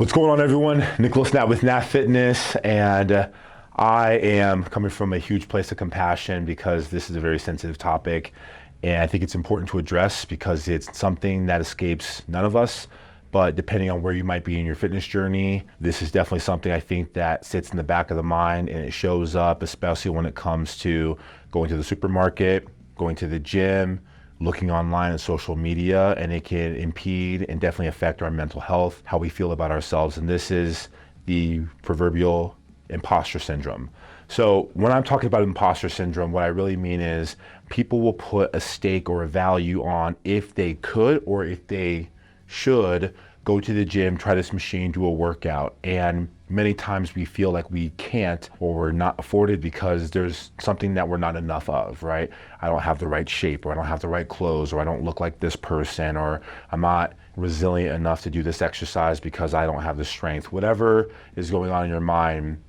What's going on, everyone? Natt with Natt Fitness, and I am coming from a huge place of compassion because this is a very sensitive topic, and I think it's important to address because it's something that escapes none of us. But depending on where you might be in your fitness journey, this is definitely something I think that sits in the back of the mind, and it shows up, especially when it comes to going to the supermarket, going to the gym, looking online and social media, and it can impede and definitely affect our mental health, how we feel about ourselves. And this is the proverbial imposter syndrome. So when I'm talking about imposter syndrome, what I really mean is people will put a stake or a value on if they could or if they should go to the gym, try this machine, do a workout. And many times we feel like we can't or we're not afforded because there's something that we're not enough of, right? I don't have the right shape, or I don't have the right clothes, or I don't look like this person, or I'm not resilient enough to do this exercise because I don't have the strength. Whatever is going on in your mind,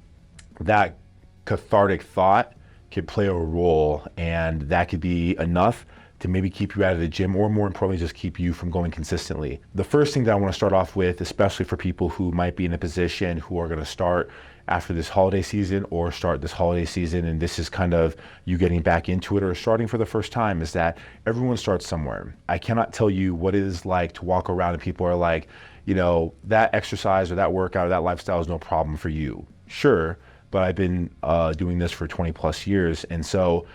that cathartic thought could play a role, and that could be enough to maybe keep you out of the gym, or more importantly, just keep you from going consistently. The first thing that I want to start off with, especially for people who might be in a position who are going to start after this holiday season or start this holiday season, and this is kind of you getting back into it or starting for the first time, is that everyone starts somewhere. I cannot tell you what it is like to walk around and people are like, you know, that exercise or that workout or that lifestyle is no problem for you. Sure, but I've been doing this for 20 plus years, and so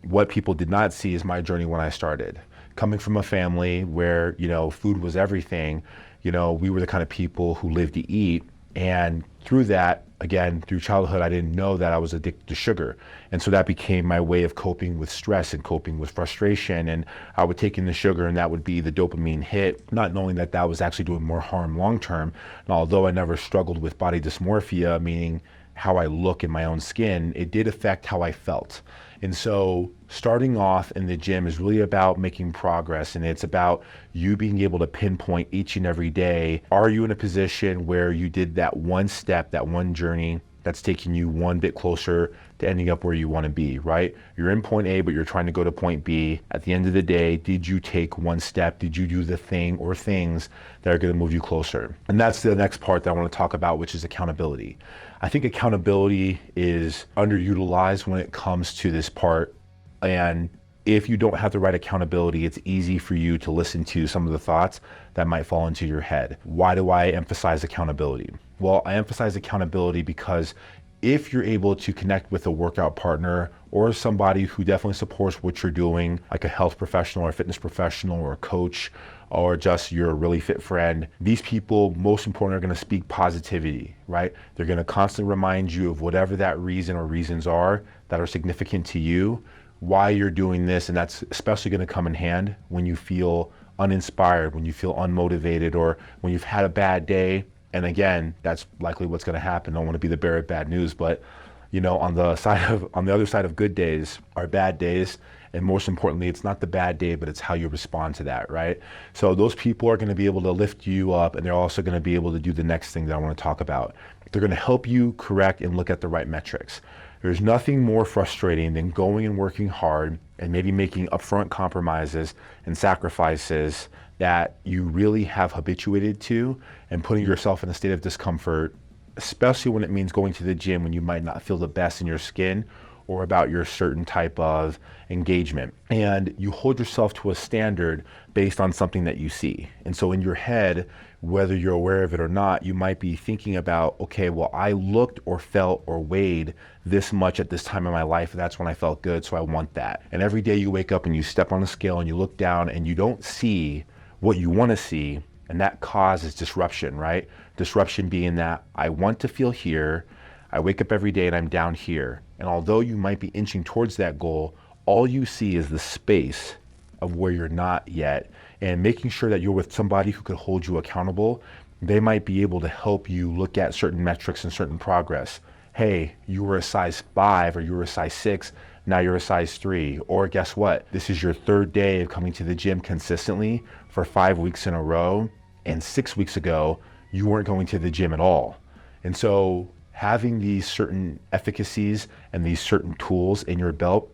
what people did not see is my journey when I started. Coming from a family where, you know, food was everything, you know, we were the kind of people who lived to eat. And through that, again, through childhood, I didn't know that I was addicted to sugar. And so that became my way of coping with stress and coping with frustration. And I would take in the sugar, and that would be the dopamine hit, not knowing that that was actually doing more harm long term. And although I never struggled with body dysmorphia, meaning how I look in my own skin, it did affect how I felt. And so starting off in the gym is really about making progress, and it's about you being able to pinpoint each and every day, are you in a position where you did that one step, that one journey that's taking you one bit closer to ending up where you want to be, right? You're in point A, but you're trying to go to point B. At the end of the day, did you take one step? Did you do the thing or things that are going to move you closer? And that's the next part that I want to talk about, which is accountability. I think accountability is underutilized when it comes to this part. And if you don't have the right accountability, it's easy for you to listen to some of the thoughts that might fall into your head. Why do I emphasize accountability? Well, I emphasize accountability because if you're able to connect with a workout partner or somebody who definitely supports what you're doing, like a health professional or a fitness professional or a coach, or just your really fit friend, these people, most importantly, are going to speak positivity, right? They're going to constantly remind you of whatever that reason or reasons are that are significant to you, why you're doing this. And that's especially going to come in hand when you feel uninspired, when you feel unmotivated, or when you've had a bad day. And again, that's likely what's going to happen. I don't want to be the bearer of bad news, but you know, on the other side of good days are bad days. And most importantly, it's not the bad day, but it's how you respond to that, right? So those people are going to be able to lift you up, and they're also going to be able to do the next thing that I want to talk about. They're going to help you correct and look at the right metrics. There's nothing more frustrating than going and working hard and maybe making upfront compromises and sacrifices that you really have habituated to, and putting yourself in a state of discomfort, especially when it means going to the gym when you might not feel the best in your skin or about your certain type of engagement. And you hold yourself to a standard based on something that you see. And so in your head, whether you're aware of it or not, you might be thinking about, okay, well, I looked or felt or weighed this much at this time in my life. That's when I felt good, so I want that. And every day you wake up and you step on a scale and you look down and you don't see what you want to see, and that causes disruption, right? Disruption being that I want to feel here, I wake up every day and I'm down here. And although you might be inching towards that goal, all you see is the space of where you're not yet. And making sure that you're with somebody who could hold you accountable, they might be able to help you look at certain metrics and certain progress. Hey, you were a size 5 or you were a size 6, now you're a size 3. Or guess what? This is your third day of coming to the gym consistently for 5 weeks in a row. And 6 weeks ago, you weren't going to the gym at all. And so having these certain efficacies and these certain tools in your belt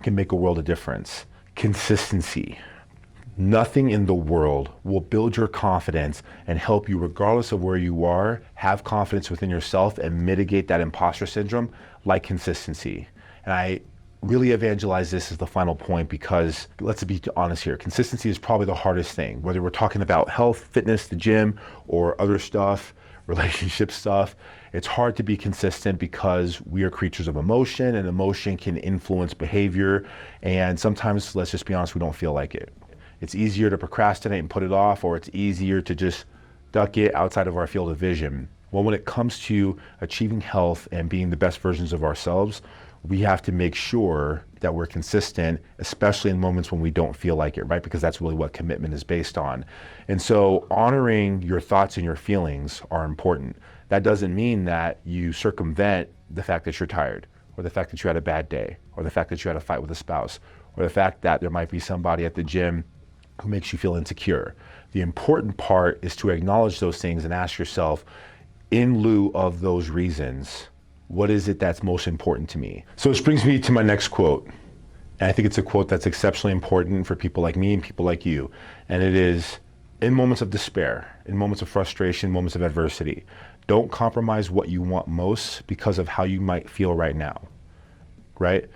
can make a world of difference. Consistency. Nothing in the world will build your confidence and help you, regardless of where you are, have confidence within yourself and mitigate that imposter syndrome like consistency. And I really evangelize this as the final point because let's be honest here, consistency is probably the hardest thing, whether we're talking about health, fitness, the gym, or other stuff, relationship stuff. It's hard to be consistent because we are creatures of emotion, and emotion can influence behavior. And sometimes, let's just be honest, we don't feel like it. It's easier to procrastinate and put it off, or it's easier to just duck it outside of our field of vision. Well, when it comes to achieving health and being the best versions of ourselves, we have to make sure that we're consistent, especially in moments when we don't feel like it, right? Because that's really what commitment is based on. And so honoring your thoughts and your feelings are important. That doesn't mean that you circumvent the fact that you're tired, or the fact that you had a bad day, or the fact that you had a fight with a spouse, or the fact that there might be somebody at the gym who makes you feel insecure. The important part is to acknowledge those things and ask yourself, in lieu of those reasons, what is it that's most important to me? So this brings me to my next quote. And I think it's a quote that's exceptionally important for people like me and people like you. And it is, in moments of despair, in moments of frustration, moments of adversity, don't compromise what you want most because of how you might feel right now, right?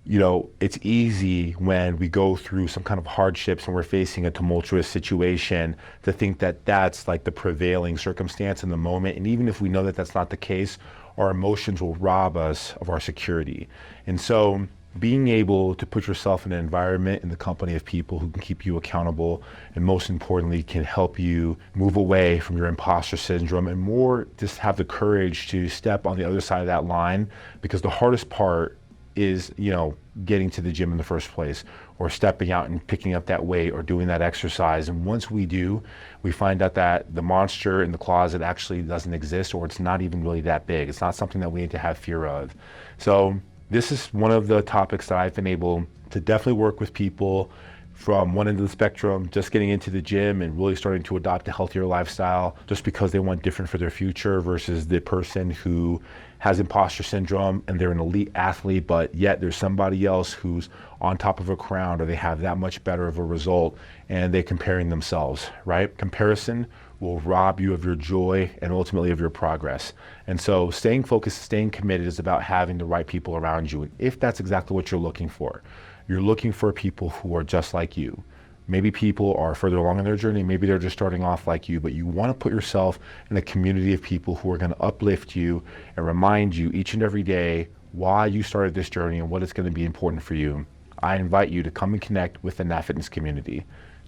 You know, it's easy when we go through some kind of hardships and we're facing a tumultuous situation to think that that's like the prevailing circumstance in the moment. And even if we know that that's not the case, our emotions will rob us of our security. And so being able to put yourself in an environment in the company of people who can keep you accountable, and most importantly, can help you move away from your imposter syndrome and more just have the courage to step on the other side of that line, because the hardest part is, you know, getting to the gym in the first place, or stepping out and picking up that weight, or doing that exercise. And once we do, we find out that the monster in the closet actually doesn't exist, or it's not even really that big. It's not something that we need to have fear of. So this is one of the topics that I've been able to definitely work with people from one end of the spectrum, just getting into the gym and really starting to adopt a healthier lifestyle just because they want different for their future, versus the person who has imposter syndrome and they're an elite athlete, but yet there's somebody else who's on top of a crown, or they have that much better of a result, and they're comparing themselves, right? Comparison will rob you of your joy and ultimately of your progress. And so staying focused, staying committed is about having the right people around you. And if that's exactly what you're looking for, you're looking for people who are just like you. Maybe people are further along in their journey, maybe they're just starting off like you, but you want to put yourself in a community of people who are going to uplift you and remind you each and every day why you started this journey and what is going to be important for you. I invite you to come and connect with the Natt Fitness community.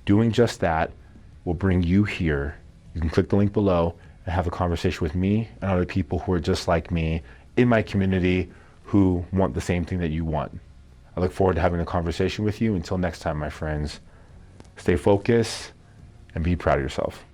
Doing just that will bring you here. You can click the link below and have a conversation with me and other people who are just like me in my community who want the same thing that you want. I look forward to having a conversation with you. Until next time, my friends, stay focused and be proud of yourself.